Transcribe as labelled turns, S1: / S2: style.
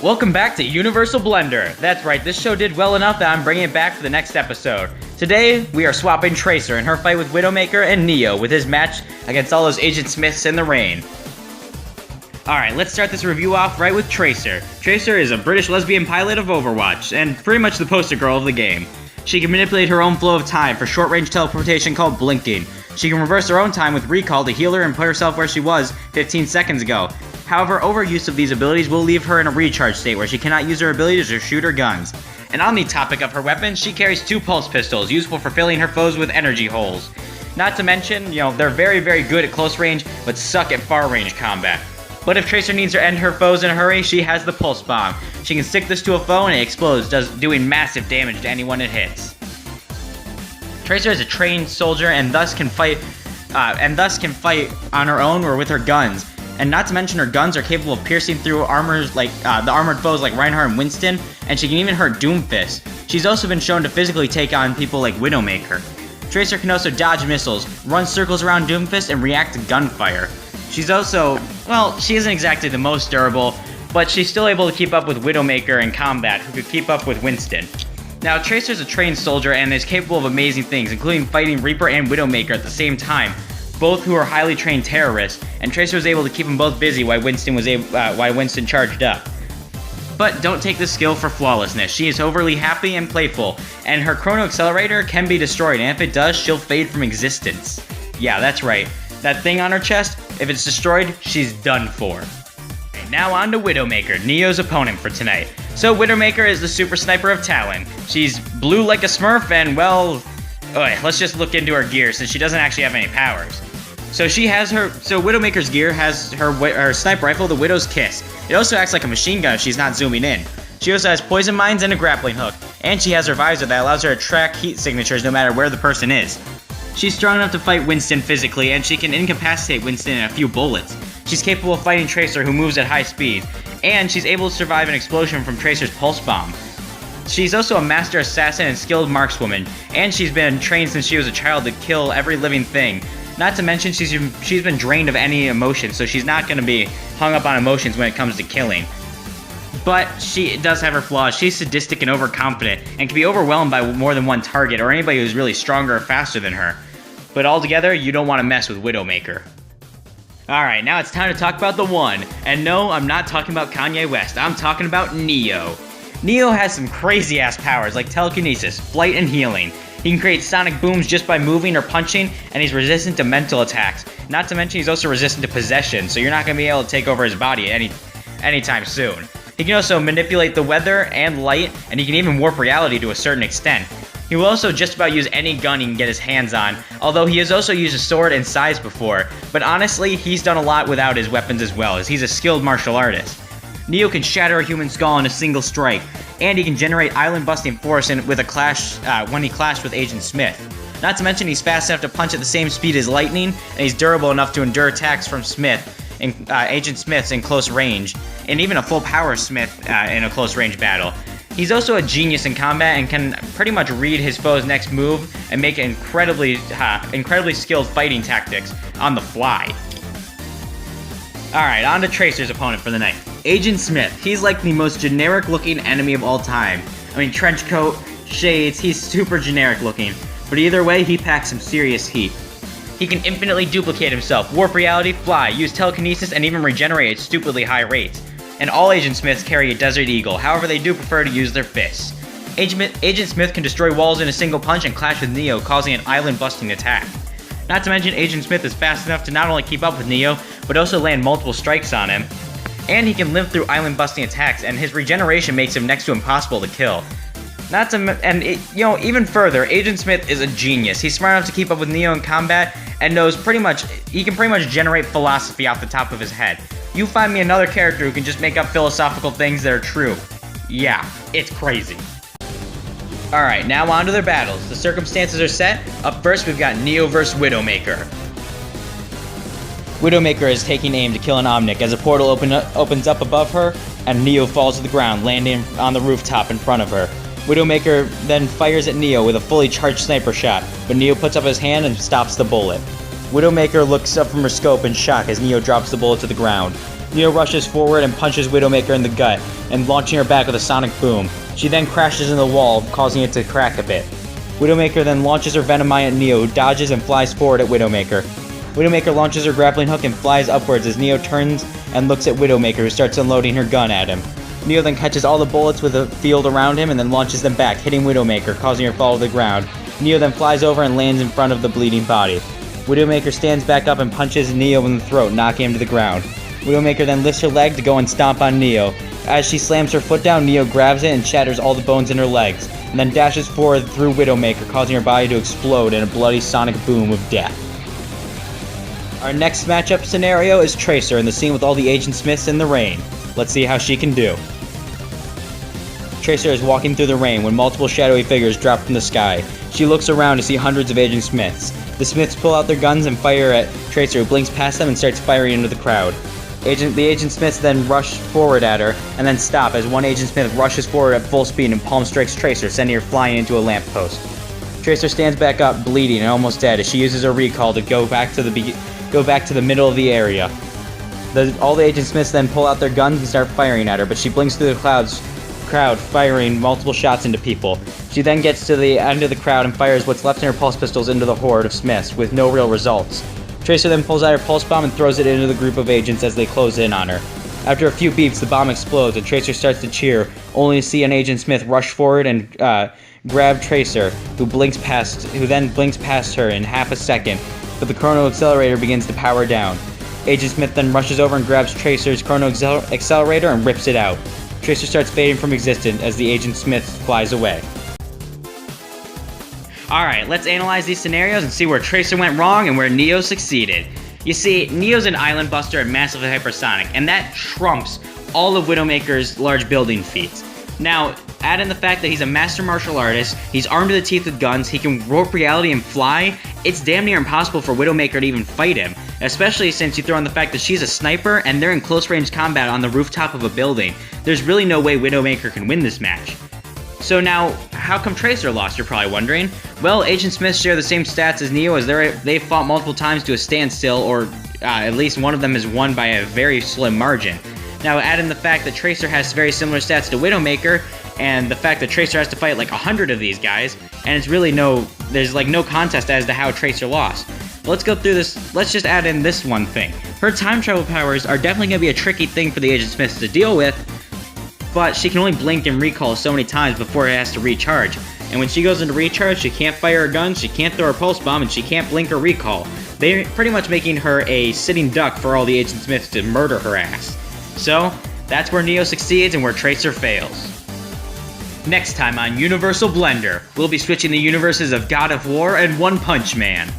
S1: Welcome back to Universal Blender. That's right, this show did well enough that I'm bringing it back for the next episode. Today, we are swapping Tracer in her fight with Widowmaker and Neo with his match against all those Agent Smiths in the rain. Alright, let's start this review off right with Tracer. Tracer is a British lesbian pilot of Overwatch, and pretty much the poster girl of the game. She can manipulate her own flow of time for short-range teleportation called blinking. She can reverse her own time with recall to heal her and put herself where she was 15 seconds ago. However, overuse of these abilities will leave her in a recharge state where she cannot use her abilities or shoot her guns. And on the topic of her weapons, she carries 2 pulse pistols, useful for filling her foes with energy holes. Not to mention, they're very good at close range, but suck at far range combat. But if Tracer needs to end her foes in a hurry, she has the pulse bomb. She can stick this to a foe and it explodes, doing massive damage to anyone it hits. Tracer is a trained soldier and thus can fight on her own or with her guns. And not to mention her guns are capable of piercing through armors like the armored foes like Reinhardt and Winston, and she can even hurt Doomfist. She's also been shown to physically take on people like Widowmaker. Tracer can also dodge missiles, run circles around Doomfist, and react to gunfire. She's also, she isn't exactly the most durable, but she's still able to keep up with Widowmaker in combat, who could keep up with Winston. Now, Tracer's a trained soldier and is capable of amazing things, including fighting Reaper and Widowmaker at the same time, both who are highly trained terrorists, and Tracer was able to keep them both busy while Winston charged up. But don't take this skill for flawlessness. She is overly happy and playful, and her Chrono Accelerator can be destroyed, and if it does, she'll fade from existence. Yeah, that's right. That thing on her chest, if it's destroyed, she's done for. Okay, now on to Widowmaker, Neo's opponent for tonight. So Widowmaker is the super sniper of Talon. She's blue like a Smurf, and let's just look into her gear since she doesn't actually have any powers. So Widowmaker's gear has her sniper rifle, the Widow's Kiss. It also acts like a machine gun if she's not zooming in. She also has poison mines and a grappling hook, and she has her visor that allows her to track heat signatures no matter where the person is. She's strong enough to fight Winston physically, and she can incapacitate Winston in a few bullets. She's capable of fighting Tracer, who moves at high speed, and she's able to survive an explosion from Tracer's pulse bomb. She's also a master assassin and skilled markswoman, and she's been trained since she was a child to kill every living thing. Not to mention, she's been drained of any emotion, so she's not going to be hung up on emotions when it comes to killing. But she does have her flaws. She's sadistic and overconfident, and can be overwhelmed by more than one target, or anybody who's really stronger or faster than her. But altogether, you don't want to mess with Widowmaker. Alright, now it's time to talk about the one. And no, I'm not talking about Kanye West, I'm talking about Neo. Neo has some crazy ass powers like telekinesis, flight, and healing. He can create sonic booms just by moving or punching, and he's resistant to mental attacks. Not to mention he's also resistant to possession, so you're not going to be able to take over his body anytime soon. He can also manipulate the weather and light, and he can even warp reality to a certain extent. He will also just about use any gun he can get his hands on, although he has also used a sword and scythe before, but honestly, he's done a lot without his weapons as well, as he's a skilled martial artist. Neo can shatter a human skull in a single strike, and he can generate island-busting force when he clashed with Agent Smith. Not to mention he's fast enough to punch at the same speed as lightning, and he's durable enough to endure attacks from Agent Smiths in close range, and even a full power Smith in a close range battle. He's also a genius in combat and can pretty much read his foe's next move and make incredibly skilled fighting tactics on the fly. Alright, on to Tracer's opponent for the night. Agent Smith. He's like the most generic looking enemy of all time. I mean, trench coat, shades, he's super generic looking. But either way, he packs some serious heat. He can infinitely duplicate himself, warp reality, fly, use telekinesis, and even regenerate at stupidly high rates. And all Agent Smiths carry a Desert Eagle, however they do prefer to use their fists. Agent Smith can destroy walls in a single punch and clash with Neo, causing an island-busting attack. Not to mention, Agent Smith is fast enough to not only keep up with Neo, but also land multiple strikes on him. And he can live through island-busting attacks, and his regeneration makes him next to impossible to kill. Even further, Agent Smith is a genius. He's smart enough to keep up with Neo in combat, and he can pretty much generate philosophy off the top of his head. You find me another character who can just make up philosophical things that are true. Yeah, it's crazy. Alright, now on to their battles. The circumstances are set. Up first, we've got Neo vs. Widowmaker. Widowmaker is taking aim to kill an Omnic as a portal opens up above her, and Neo falls to the ground, landing on the rooftop in front of her. Widowmaker then fires at Neo with a fully charged sniper shot, but Neo puts up his hand and stops the bullet. Widowmaker looks up from her scope in shock as Neo drops the bullet to the ground. Neo rushes forward and punches Widowmaker in the gut, and launching her back with a sonic boom. She then crashes into the wall, causing it to crack a bit. Widowmaker then launches her Venom Eye at Neo, who dodges and flies forward at Widowmaker. Widowmaker launches her grappling hook and flies upwards as Neo turns and looks at Widowmaker, who starts unloading her gun at him. Neo then catches all the bullets with a field around him and then launches them back, hitting Widowmaker, causing her to fall to the ground. Neo then flies over and lands in front of the bleeding body. Widowmaker stands back up and punches Neo in the throat, knocking him to the ground. Widowmaker then lifts her leg to go and stomp on Neo. As she slams her foot down, Neo grabs it and shatters all the bones in her legs, and then dashes forward through Widowmaker, causing her body to explode in a bloody sonic boom of death. Our next matchup scenario is Tracer in the scene with all the Agent Smiths in the rain. Let's see how she can do. Tracer is walking through the rain when multiple shadowy figures drop from the sky. She looks around to see hundreds of Agent Smiths. The Smiths pull out their guns and fire at Tracer, who blinks past them and starts firing into the crowd. The Agent Smiths then rush forward at her, and then stop as one Agent Smith rushes forward at full speed and palm strikes Tracer, sending her flying into a lamppost. Tracer stands back up, bleeding and almost dead, as she uses her recall to go back to the middle of the area. All the Agent Smiths then pull out their guns and start firing at her, but she blinks through the crowd, firing multiple shots into people. She then gets to the end of the crowd and fires what's left in her pulse pistols into the horde of Smiths, with no real results. Tracer then pulls out her pulse bomb and throws it into the group of agents as they close in on her. After a few beeps, the bomb explodes and Tracer starts to cheer, only to see an Agent Smith rush forward and grab Tracer, who then blinks past her in half a second, but the chrono accelerator begins to power down. Agent Smith then rushes over and grabs Tracer's chrono accelerator and rips it out. Tracer starts fading from existence as the Agent Smith flies away. Alright, let's analyze these scenarios and see where Tracer went wrong and where Neo succeeded. You see, Neo's an island buster and massively hypersonic, and that trumps all of Widowmaker's large building feats. Now, add in the fact that he's a master martial artist, he's armed to the teeth with guns, he can warp reality and fly. It's damn near impossible for Widowmaker to even fight him, especially since you throw in the fact that she's a sniper and they're in close range combat on the rooftop of a building. There's really no way Widowmaker can win this match. So now, how come Tracer lost, you're probably wondering? Well, Agent Smiths share the same stats as Neo, as they've fought multiple times to a standstill, or at least one of them has won by a very slim margin. Now, add in the fact that Tracer has very similar stats to Widowmaker, and the fact that Tracer has to fight like 100 of these guys, and it's really there's like no contest as to how Tracer lost. Let's go through this. Let's just add in this one thing. Her time travel powers are definitely going to be a tricky thing for the Agent Smiths to deal with, but she can only blink and recall so many times before it has to recharge. And when she goes into recharge, she can't fire her gun, she can't throw her pulse bomb, and she can't blink or recall. They're pretty much making her a sitting duck for all the Agent Smiths to murder her ass. So, that's where Neo succeeds and where Tracer fails. Next time on Universal Blender, we'll be switching the universes of God of War and One Punch Man.